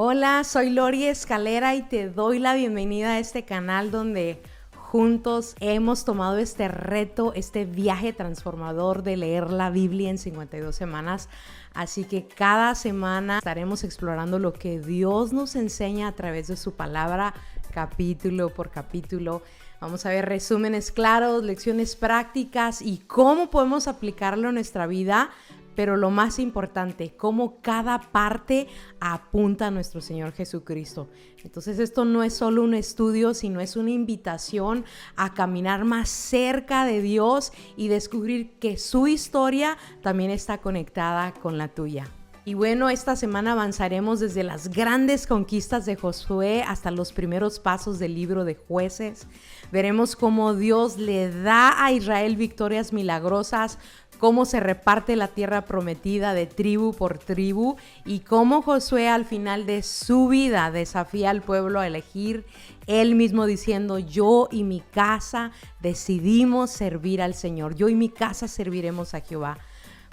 Hola, soy Lori Escalera y te doy la bienvenida a este canal donde juntos hemos tomado este reto, este viaje transformador de leer la Biblia en 52 semanas. Así que cada semana estaremos explorando lo que Dios nos enseña a través de su palabra, capítulo por capítulo. Vamos a ver resúmenes claros, lecciones prácticas y cómo podemos aplicarlo en nuestra vida. Pero lo más importante, cómo cada parte apunta a nuestro Señor Jesucristo. Entonces esto no es solo un estudio, sino es una invitación a caminar más cerca de Dios y descubrir que su historia también está conectada con la tuya. Y bueno, esta semana avanzaremos desde las grandes conquistas de Josué hasta los primeros pasos del libro de Jueces. Veremos cómo Dios le da a Israel victorias milagrosas, cómo se reparte la tierra prometida de tribu por tribu y cómo Josué al final de su vida desafía al pueblo a elegir, él mismo diciendo: yo y mi casa decidimos servir al Señor, yo y mi casa serviremos a Jehová.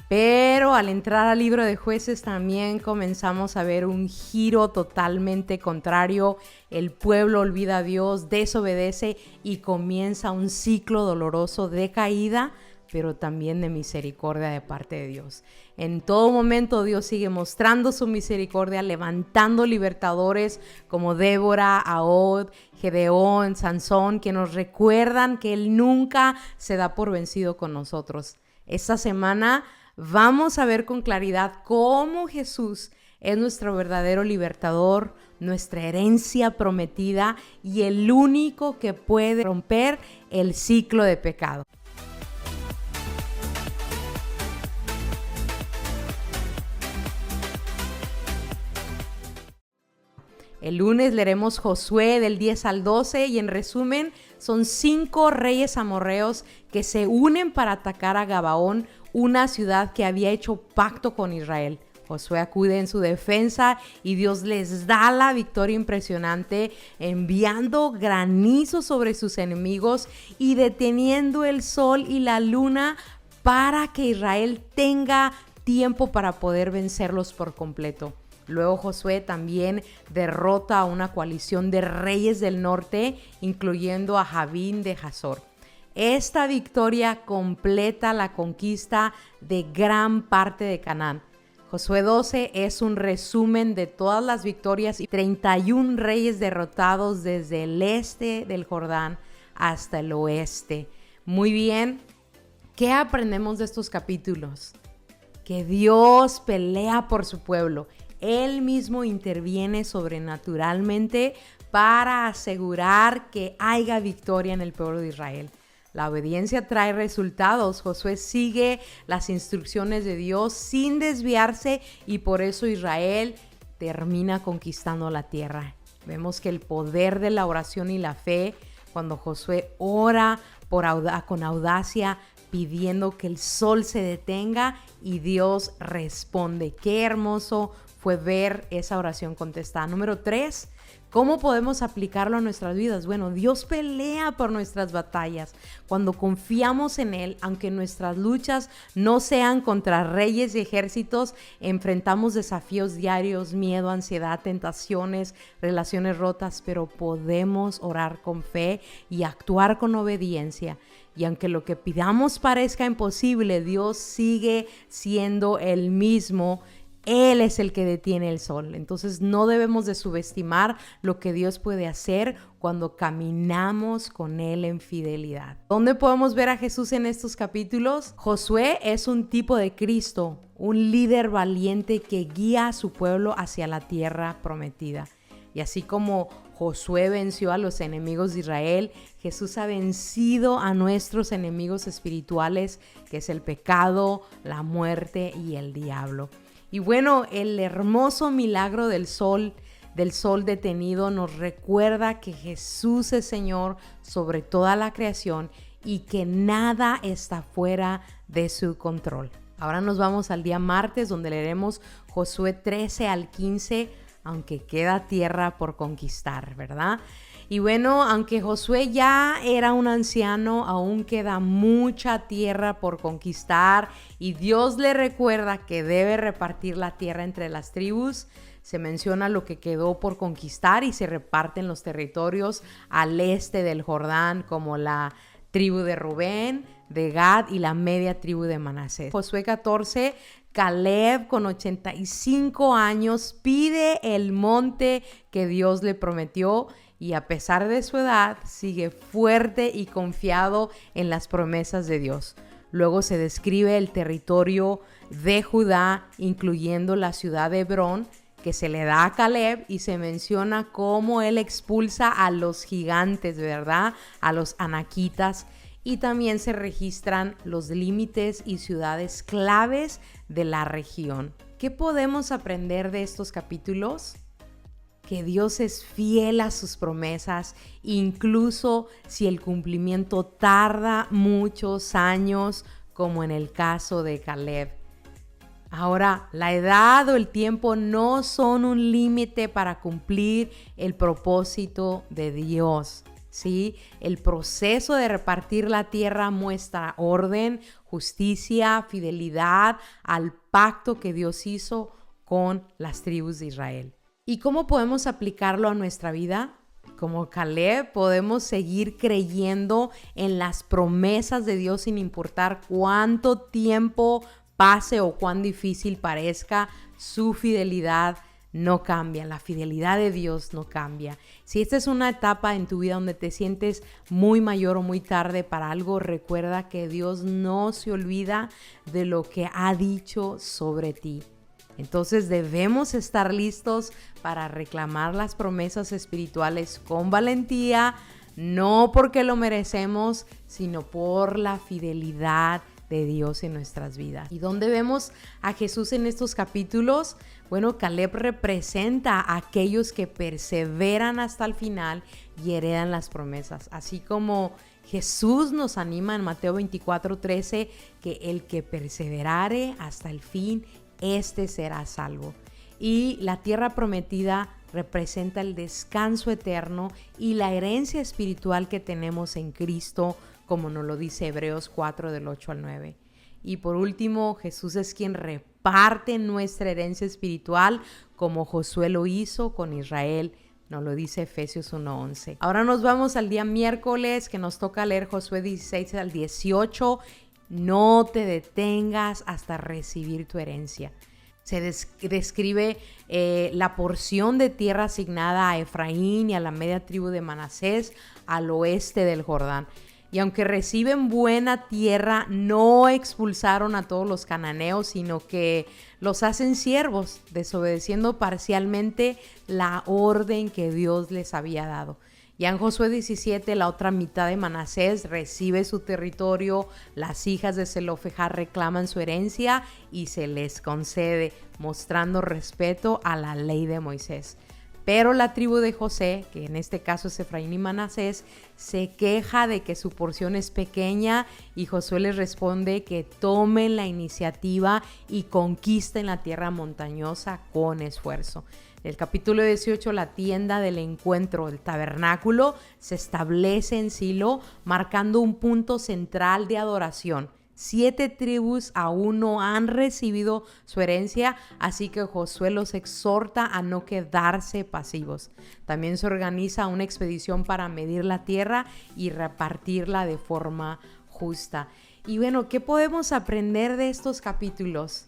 Pero al entrar al libro de Jueces también comenzamos a ver un giro totalmente contrario. El pueblo olvida a Dios, desobedece y comienza un ciclo doloroso de caída, pero también de misericordia de parte de Dios. En todo momento Dios sigue mostrando su misericordia, levantando libertadores como Débora, Ahod, Gedeón, Sansón, que nos recuerdan que Él nunca se da por vencido con nosotros. Esta semana vamos a ver con claridad cómo Jesús es nuestro verdadero libertador, nuestra herencia prometida y el único que puede romper el ciclo de pecado. El lunes leeremos Josué del 10 al 12 y en resumen son 5 reyes amorreos que se unen para atacar a Gabaón, una ciudad que había hecho pacto con Israel. Josué acude en su defensa y Dios les da la victoria impresionante, enviando granizo sobre sus enemigos y deteniendo el sol y la luna para que Israel tenga tiempo para poder vencerlos por completo. Luego Josué también derrota a una coalición de reyes del norte, incluyendo a Jabín de Hazor. Esta victoria completa la conquista de gran parte de Canaán. Josué 12 es un resumen de todas las victorias y 31 reyes derrotados desde el este del Jordán hasta el oeste. Muy bien, ¿qué aprendemos de estos capítulos? Que Dios pelea por su pueblo. Él mismo interviene sobrenaturalmente para asegurar que haya victoria en el pueblo de Israel. La obediencia trae resultados. Josué sigue las instrucciones de Dios sin desviarse y por eso Israel termina conquistando la tierra. Vemos que el poder de la oración y la fe, cuando Josué ora con audacia, pidiendo que el sol se detenga y Dios responde. Qué hermoso fue ver esa oración contestada. Número 3, ¿cómo podemos aplicarlo a nuestras vidas? Bueno, Dios pelea por nuestras batallas. Cuando confiamos en Él, aunque nuestras luchas no sean contra reyes y ejércitos, enfrentamos desafíos diarios, miedo, ansiedad, tentaciones, relaciones rotas, pero podemos orar con fe y actuar con obediencia. Y aunque lo que pidamos parezca imposible, Dios sigue siendo el mismo. Él es el que detiene el sol. Entonces no debemos de subestimar lo que Dios puede hacer cuando caminamos con Él en fidelidad. ¿Dónde podemos ver a Jesús en estos capítulos? Josué es un tipo de Cristo, un líder valiente que guía a su pueblo hacia la tierra prometida. Y así como Josué venció a los enemigos de Israel, Jesús ha vencido a nuestros enemigos espirituales, que es el pecado, la muerte y el diablo. Y bueno, el hermoso milagro del sol detenido nos recuerda que Jesús es Señor sobre toda la creación y que nada está fuera de su control. Ahora nos vamos al día martes, donde leeremos Josué 13 al 15, aunque queda tierra por conquistar, ¿verdad? Y bueno, aunque Josué ya era un anciano, aún queda mucha tierra por conquistar y Dios le recuerda que debe repartir la tierra entre las tribus. se menciona lo que quedó por conquistar y se reparten los territorios al este del Jordán, como la tribu de Rubén, de Gad y la media tribu de Manasés. Josué 14, Caleb con 85 años pide el monte que Dios le prometió y a pesar de su edad sigue fuerte y confiado en las promesas de Dios. Luego se describe el territorio de Judá, incluyendo la ciudad de Hebrón, que se le da a Caleb y se menciona cómo él expulsa a los gigantes, ¿verdad? A los anaquitas. Y también se registran los límites y ciudades claves de la región. ¿Qué podemos aprender de estos capítulos? Que Dios es fiel a sus promesas, incluso si el cumplimiento tarda muchos años, como en el caso de Caleb. Ahora, la edad o el tiempo no son un límite para cumplir el propósito de Dios, ¿sí? El proceso de repartir la tierra muestra orden, justicia, fidelidad al pacto que Dios hizo con las tribus de Israel. ¿Y cómo podemos aplicarlo a nuestra vida? Como Caleb, podemos seguir creyendo en las promesas de Dios sin importar cuánto tiempo pase o cuán difícil parezca. Su fidelidad no cambia, la fidelidad de Dios no cambia. Si esta es una etapa en tu vida donde te sientes muy mayor o muy tarde para algo, recuerda que Dios no se olvida de lo que ha dicho sobre ti. Entonces debemos estar listos para reclamar las promesas espirituales con valentía, no porque lo merecemos, sino por la fidelidad de Dios en nuestras vidas. ¿Y dónde vemos a Jesús en estos capítulos? Bueno, Caleb representa a aquellos que perseveran hasta el final y heredan las promesas, así como Jesús nos anima en Mateo 24:13 que el que perseverare hasta el fin, este será salvo. Y la tierra prometida representa el descanso eterno y la herencia espiritual que tenemos en Cristo, como nos lo dice Hebreos 4 del 8 al 9. Y por último, Jesús es quien reparte nuestra herencia espiritual, como Josué lo hizo con Israel, nos lo dice Efesios 1:11. Ahora nos vamos al día miércoles, que nos toca leer Josué 16 al 18. No te detengas hasta recibir tu herencia. Se describe la porción de tierra asignada a Efraín y a la media tribu de Manasés al oeste del Jordán. Y aunque reciben buena tierra, no expulsaron a todos los cananeos, sino que los hacen siervos, desobedeciendo parcialmente la orden que Dios les había dado. Ya en Josué 17, la otra mitad de Manasés recibe su territorio, las hijas de Zelofejad reclaman su herencia y se les concede, mostrando respeto a la ley de Moisés. Pero la tribu de José, que en este caso es Efraín y Manasés, se queja de que su porción es pequeña y Josué les responde que tomen la iniciativa y conquisten la tierra montañosa con esfuerzo. En el capítulo 18, la tienda del encuentro, el tabernáculo, se establece en Silo, marcando un punto central de adoración. 7 tribus aún no han recibido su herencia, así que Josué los exhorta a no quedarse pasivos. También se organiza una expedición para medir la tierra y repartirla de forma justa. Y bueno, ¿qué podemos aprender de estos capítulos?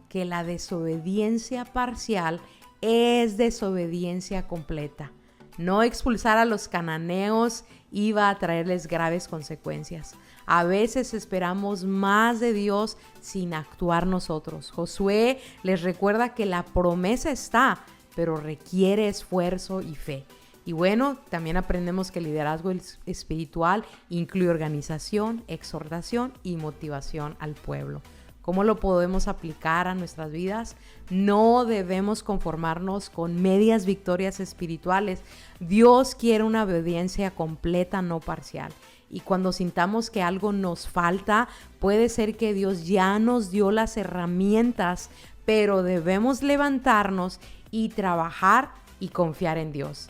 Que la desobediencia parcial es desobediencia completa. No expulsar a los cananeos iba a traerles graves consecuencias. A veces esperamos más de Dios sin actuar nosotros. Josué les recuerda que la promesa está, pero requiere esfuerzo y fe. Y bueno, también aprendemos que el liderazgo espiritual incluye organización, exhortación y motivación al pueblo. ¿Cómo lo podemos aplicar a nuestras vidas? No debemos conformarnos con medias victorias espirituales. Dios quiere una obediencia completa, no parcial. Y cuando sintamos que algo nos falta, puede ser que Dios ya nos dio las herramientas, pero debemos levantarnos y trabajar y confiar en Dios.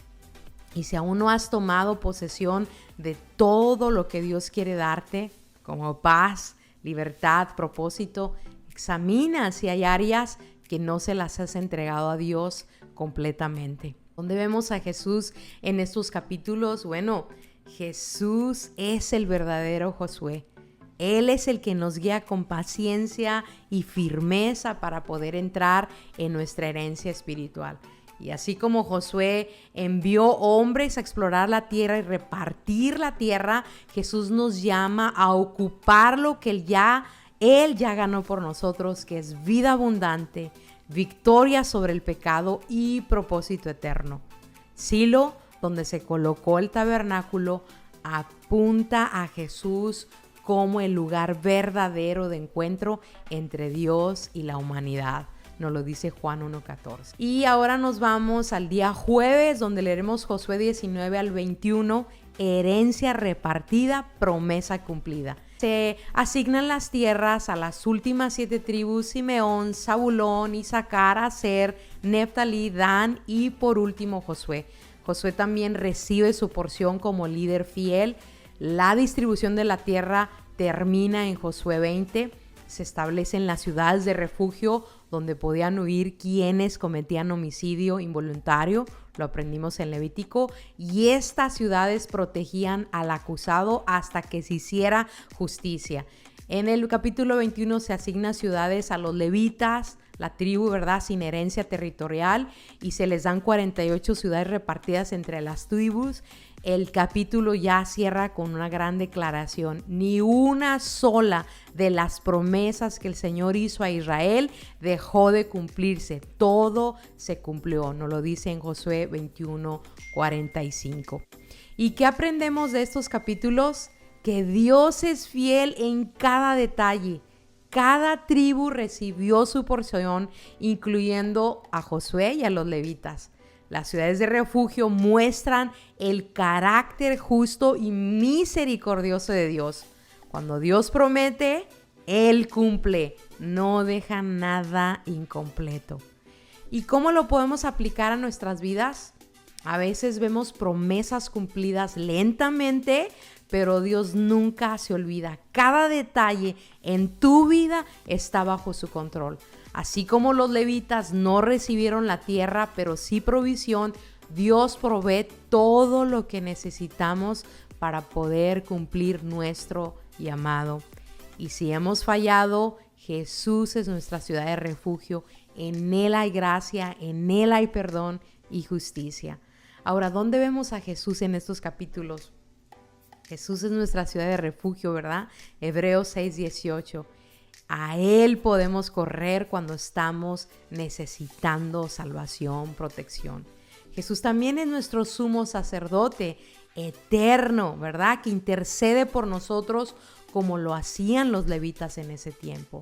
Y si aún no has tomado posesión de todo lo que Dios quiere darte, como paz, libertad, propósito, examina si hay áreas que no se las has entregado a Dios completamente. ¿Dónde vemos a Jesús en estos capítulos? Bueno, Jesús es el verdadero Josué. Él es el que nos guía con paciencia y firmeza para poder entrar en nuestra herencia espiritual. Y así como Josué envió hombres a explorar la tierra y repartir la tierra, Jesús nos llama a ocupar lo que Él ya ganó por nosotros, que es vida abundante, victoria sobre el pecado y propósito eterno. Silo, donde se colocó el tabernáculo, apunta a Jesús como el lugar verdadero de encuentro entre Dios y la humanidad. Nos lo dice Juan 1:14. Y ahora nos vamos al día jueves, donde leeremos Josué 19 al 21, herencia repartida, promesa cumplida. Se asignan las tierras a las últimas 7 tribus: Simeón, Zabulón, Isaacar, Aser, Neftalí, Dan y por último Josué. Josué también recibe su porción como líder fiel. La distribución de la tierra termina en Josué 20. Se establecen las ciudades de refugio donde podían huir quienes cometían homicidio involuntario. Lo aprendimos en Levítico. Y estas ciudades protegían al acusado hasta que se hiciera justicia. En el capítulo 21 se asignan ciudades a los levitas, la tribu, ¿verdad?, sin herencia territorial, y se les dan 48 ciudades repartidas entre las tribus. El capítulo ya cierra con una gran declaración: ni una sola de las promesas que el Señor hizo a Israel dejó de cumplirse, todo se cumplió. Nos lo dice en Josué 21:45. ¿Y qué aprendemos de estos capítulos? Que Dios es fiel en cada detalle. Cada tribu recibió su porción, incluyendo a Josué y a los levitas. Las ciudades de refugio muestran el carácter justo y misericordioso de Dios. Cuando Dios promete, Él cumple, no deja nada incompleto. ¿Y cómo lo podemos aplicar a nuestras vidas? A veces vemos promesas cumplidas lentamente, pero Dios nunca se olvida. Cada detalle en tu vida está bajo su control. Así como los levitas no recibieron la tierra, pero sí provisión, Dios provee todo lo que necesitamos para poder cumplir nuestro llamado. Y si hemos fallado, Jesús es nuestra ciudad de refugio. En Él hay gracia, en Él hay perdón y justicia. Ahora, ¿dónde vemos a Jesús en estos capítulos? Jesús es nuestra ciudad de refugio, ¿verdad? Hebreos 6:18. A Él podemos correr cuando estamos necesitando salvación, protección. Jesús también es nuestro sumo sacerdote eterno, ¿verdad?, que intercede por nosotros como lo hacían los levitas en ese tiempo.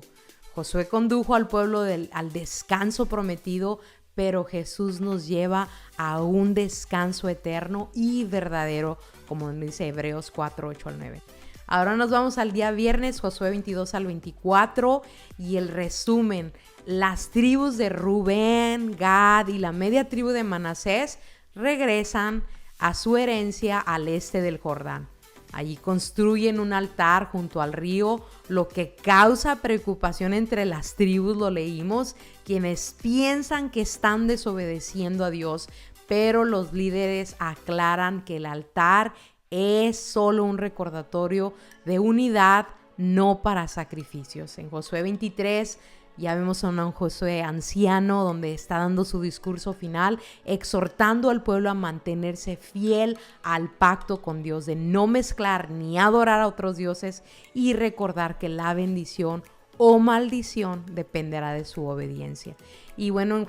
Josué condujo al pueblo al descanso prometido, pero Jesús nos lleva a un descanso eterno y verdadero, como dice Hebreos 4:8-9. Ahora nos vamos al día viernes, Josué 22 al 24, y el resumen: las tribus de Rubén, Gad y la media tribu de Manasés regresan a su herencia al este del Jordán. Allí construyen un altar junto al río, lo que causa preocupación entre las tribus, lo leímos, quienes piensan que están desobedeciendo a Dios, pero los líderes aclaran que el altar es solo un recordatorio de unidad, no para sacrificios. En Josué 23 ya vemos a un Josué anciano donde está dando su discurso final, exhortando al pueblo a mantenerse fiel al pacto con Dios, de no mezclar ni adorar a otros dioses, y recordar que la bendición o maldición dependerá de su obediencia. Y bueno, en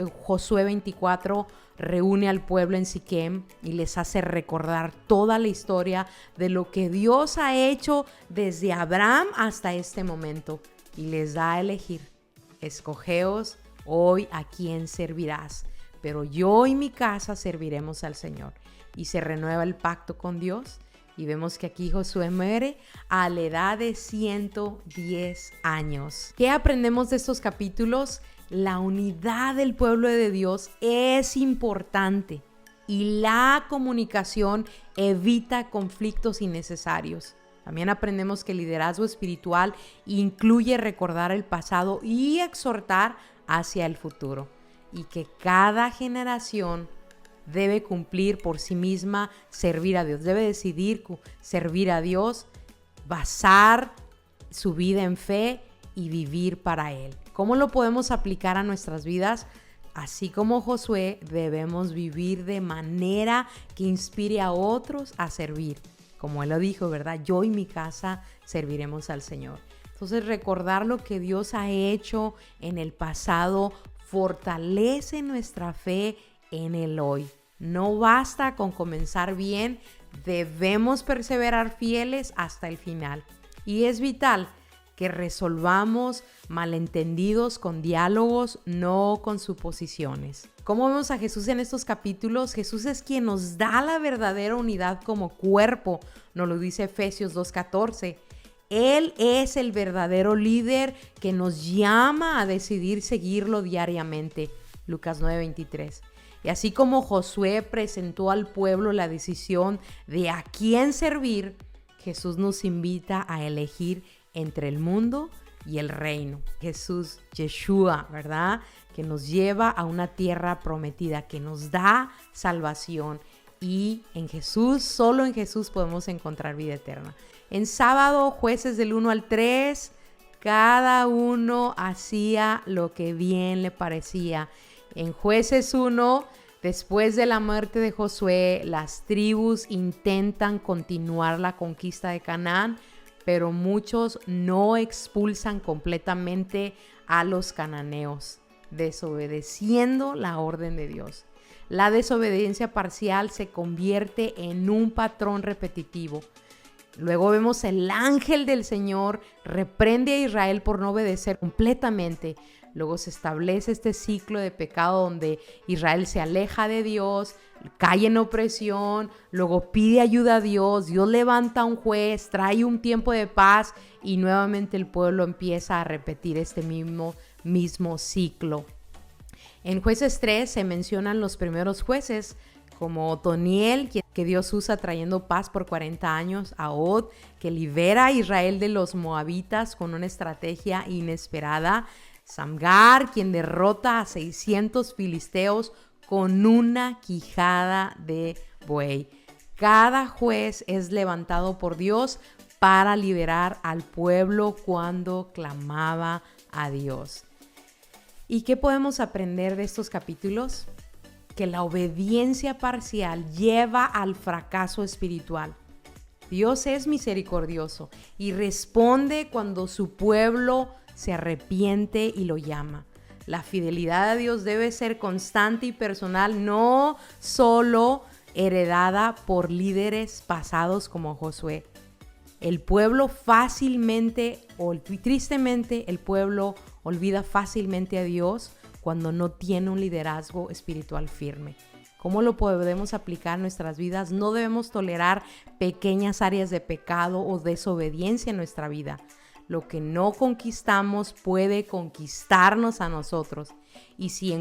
Josué 24 reúne al pueblo en Siquem y les hace recordar toda la historia de lo que Dios ha hecho desde Abraham hasta este momento, y les da a elegir: escogeos hoy a quién servirás, pero yo y mi casa serviremos al Señor. Y se renueva el pacto con Dios. Y vemos que aquí Josué muere a la edad de 110 años. ¿Qué aprendemos de estos capítulos? La unidad del pueblo de Dios es importante y la comunicación evita conflictos innecesarios. También aprendemos que el liderazgo espiritual incluye recordar el pasado y exhortar hacia el futuro. y que cada generación debe cumplir por sí misma servir a Dios. Debe decidir servir a Dios, basar su vida en fe y vivir para Él. ¿Cómo lo podemos aplicar a nuestras vidas? Así como Josué, debemos vivir de manera que inspire a otros a servir. Como Él lo dijo, ¿verdad? Yo y mi casa serviremos al Señor. Entonces, recordar lo que Dios ha hecho en el pasado fortalece nuestra fe en el hoy. No basta con comenzar bien, debemos perseverar fieles hasta el final. Y es vital que resolvamos malentendidos con diálogos, no con suposiciones. ¿Cómo vemos a Jesús en estos capítulos? Jesús es quien nos da la verdadera unidad como cuerpo, nos lo dice Efesios 2:14. Él es el verdadero líder que nos llama a decidir seguirlo diariamente, Lucas 9:23. Y así como Josué presentó al pueblo la decisión de a quién servir, Jesús nos invita a elegir entre el mundo y el reino. Jesús, Yeshua, ¿verdad? Que nos lleva a una tierra prometida, que nos da salvación. Y en Jesús, solo en Jesús podemos encontrar vida eterna. En sábado, jueces del 1 al 3, cada uno hacía lo que bien le parecía. En jueces 1, después de la muerte de Josué, las tribus intentan continuar la conquista de Canaán, pero muchos no expulsan completamente a los cananeos, desobedeciendo la orden de Dios. La desobediencia parcial se convierte en un patrón repetitivo. Luego vemos el ángel del Señor reprende a Israel por no obedecer completamente. Luego se establece este ciclo de pecado donde Israel se aleja de Dios, cae en opresión, luego pide ayuda a Dios, Dios levanta a un juez, trae un tiempo de paz y nuevamente el pueblo empieza a repetir este mismo ciclo. En Jueces 3 se mencionan los primeros jueces como Otoniel, que Dios usa trayendo paz por 40 años, a Od, que libera a Israel de los moabitas con una estrategia inesperada, Samgar, quien derrota a 600 filisteos con una quijada de buey. Cada juez es levantado por Dios para liberar al pueblo cuando clamaba a Dios. ¿Y qué podemos aprender de estos capítulos? Que la obediencia parcial lleva al fracaso espiritual. Dios es misericordioso y responde cuando su pueblo se arrepiente y lo llama. La fidelidad a Dios debe ser constante y personal, no solo heredada por líderes pasados como Josué. El pueblo tristemente, el pueblo olvida fácilmente a Dios cuando no tiene un liderazgo espiritual firme. ¿Cómo lo podemos aplicar en nuestras vidas? No debemos tolerar pequeñas áreas de pecado o desobediencia en nuestra vida. Lo que no conquistamos puede conquistarnos a nosotros. Y si te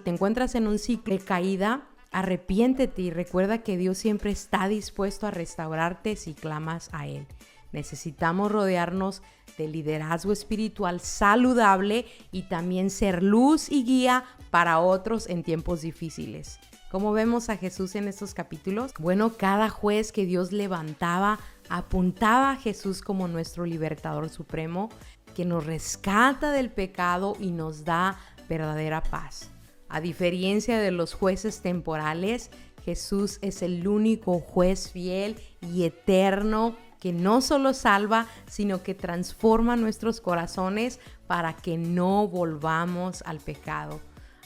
encuentras en un ciclo de caída, arrepiéntete y recuerda que Dios siempre está dispuesto a restaurarte si clamas a Él. Necesitamos rodearnos de liderazgo espiritual saludable y también ser luz y guía para otros en tiempos difíciles. ¿Cómo vemos a Jesús en estos capítulos? Bueno, cada juez que Dios levantaba apuntaba a Jesús como nuestro libertador supremo, que nos rescata del pecado y nos da verdadera paz. A diferencia de los jueces temporales, Jesús es el único juez fiel y eterno que no solo salva, sino que transforma nuestros corazones para que no volvamos al pecado.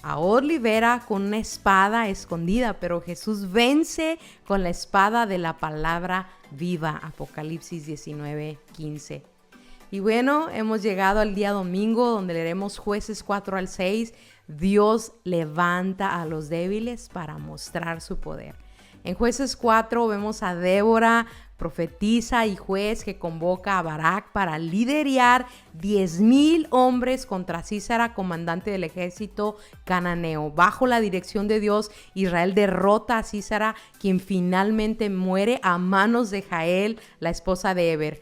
Ahora libera con una espada escondida, pero Jesús vence con la espada de la palabra viva. Apocalipsis 19:15. Y bueno, hemos llegado al día domingo donde leeremos Jueces 4 al 6. Dios levanta a los débiles para mostrar su poder. En Jueces 4 vemos a Débora, profetisa y juez, que convoca a Barak para liderar 10,000 hombres contra Sísara, comandante del ejército cananeo. Bajo la dirección de Dios, Israel derrota a Sísara, quien finalmente muere a manos de Jael, la esposa de Heber.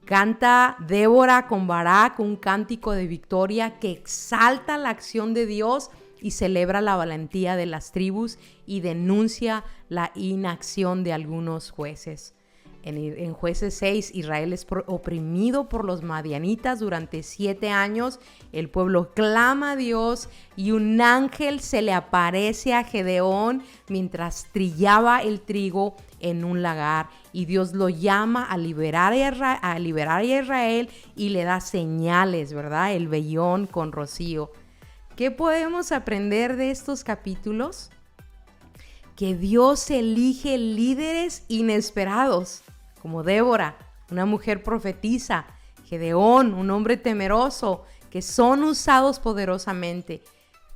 Canta Débora con Barak un cántico de victoria que exalta la acción de Dios y celebra la valentía de las tribus y denuncia la inacción de algunos jueces. En Jueces 6, Israel es oprimido por los madianitas durante 7 años. El pueblo clama a Dios y un ángel se le aparece a Gedeón mientras trillaba el trigo en un lagar. Y Dios lo llama a liberar a Israel y le da señales, ¿verdad? El vellón con rocío. ¿Qué podemos aprender de estos capítulos? Que Dios elige líderes inesperados, como Débora, una mujer profetisa, Gedeón, un hombre temeroso, que son usados poderosamente.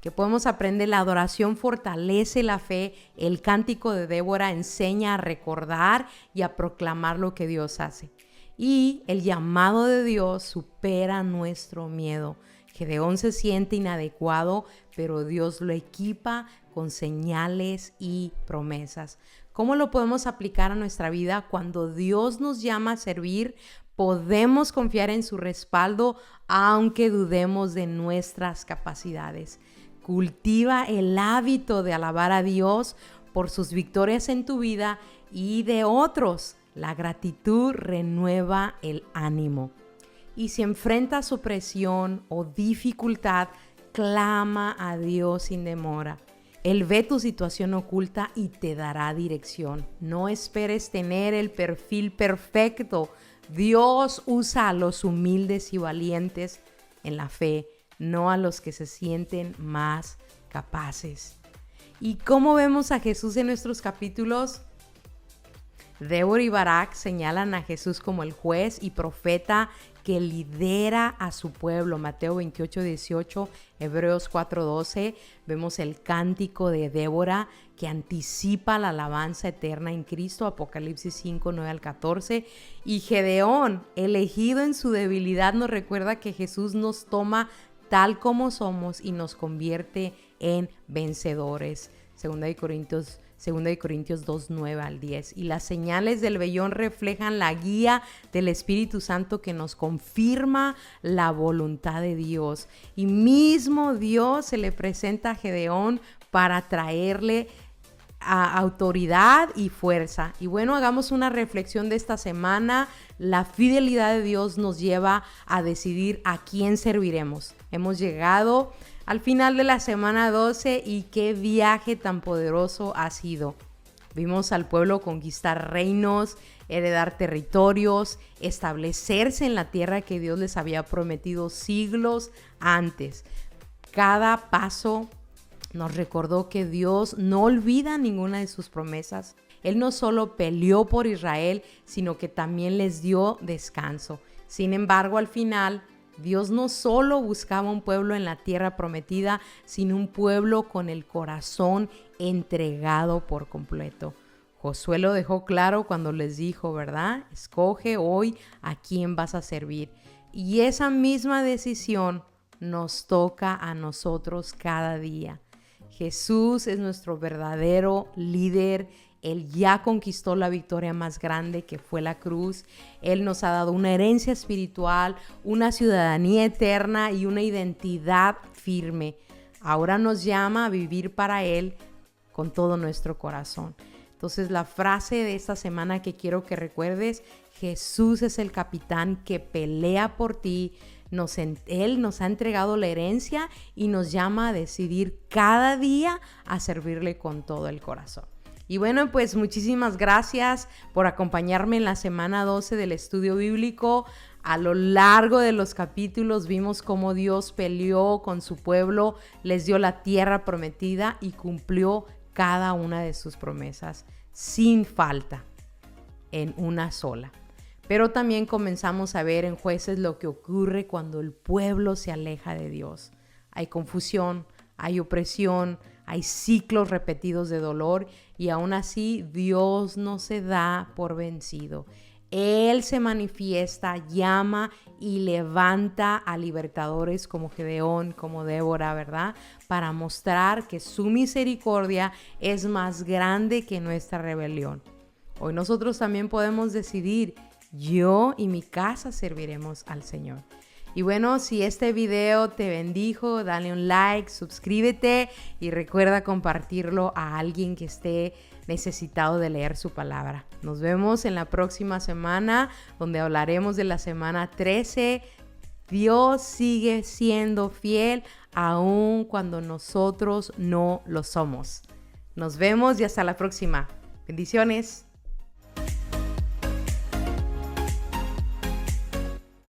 Que podemos aprender, la adoración fortalece la fe, el cántico de Débora enseña a recordar y a proclamar lo que Dios hace. Y el llamado de Dios supera nuestro miedo. Gedeón se siente inadecuado, pero Dios lo equipa con señales y promesas. ¿Cómo lo podemos aplicar a nuestra vida? Cuando Dios nos llama a servir, podemos confiar en su respaldo, aunque dudemos de nuestras capacidades. Cultiva el hábito de alabar a Dios por sus victorias en tu vida y de otros. La gratitud renueva el ánimo. Y si enfrentas opresión o dificultad, clama a Dios sin demora. Él ve tu situación oculta y te dará dirección. No esperes tener el perfil perfecto. Dios usa a los humildes y valientes en la fe, no a los que se sienten más capaces. ¿Y cómo vemos a Jesús en nuestros capítulos? Débora y Barak señalan a Jesús como el juez y profeta que lidera a su pueblo. Mateo 28:18, Hebreos 4:12, vemos el cántico de Débora que anticipa la alabanza eterna en Cristo. Apocalipsis 5:9-14. Y Gedeón, elegido en su debilidad, nos recuerda que Jesús nos toma tal como somos y nos convierte en vencedores. Segunda de Corintios 2:9-10. Y las señales del vellón reflejan la guía del Espíritu Santo que nos confirma la voluntad de Dios. Y mismo Dios se le presenta a Gedeón para traerle autoridad y fuerza. Y bueno, hagamos una reflexión de esta semana. La fidelidad de Dios nos lleva a decidir a quién serviremos. Hemos llegado al final de la semana 12 y qué viaje tan poderoso ha sido. Vimos al pueblo conquistar reinos, heredar territorios, establecerse en la tierra que Dios les había prometido siglos antes. Cada paso nos recordó que Dios no olvida ninguna de sus promesas. Él no solo peleó por Israel, sino que también les dio descanso. Sin embargo, al final, Dios no solo buscaba un pueblo en la tierra prometida, sino un pueblo con el corazón entregado por completo. Josué lo dejó claro cuando les dijo, ¿verdad? Escoge hoy a quién vas a servir. Y esa misma decisión nos toca a nosotros cada día. Jesús es nuestro verdadero líder. Él ya conquistó la victoria más grande que fue la cruz. Él nos ha dado una herencia espiritual, una ciudadanía eterna y una identidad firme. Ahora nos llama a vivir para Él con todo nuestro corazón. Entonces, la frase de esta semana que quiero que recuerdes: Jesús es el capitán que pelea por ti. Él nos ha entregado la herencia y nos llama a decidir cada día a servirle con todo el corazón. Y bueno, pues muchísimas gracias por acompañarme en la semana 12 del estudio bíblico. A lo largo de los capítulos vimos cómo Dios peleó con su pueblo, les dio la tierra prometida y cumplió cada una de sus promesas sin falta, en una sola. Pero también comenzamos a ver en Jueces lo que ocurre cuando el pueblo se aleja de Dios. Hay confusión, hay opresión, hay ciclos repetidos de dolor y aún así Dios no se da por vencido. Él se manifiesta, llama y levanta a libertadores como Gedeón, como Débora, ¿verdad? Para mostrar que su misericordia es más grande que nuestra rebelión. Hoy nosotros también podemos decidir: yo y mi casa serviremos al Señor. Y bueno, si este video te bendijo, dale un like, suscríbete y recuerda compartirlo a alguien que esté necesitado de leer su palabra. Nos vemos en la próxima semana, donde hablaremos de la semana 13. Dios sigue siendo fiel aun cuando nosotros no lo somos. Nos vemos y hasta la próxima. Bendiciones.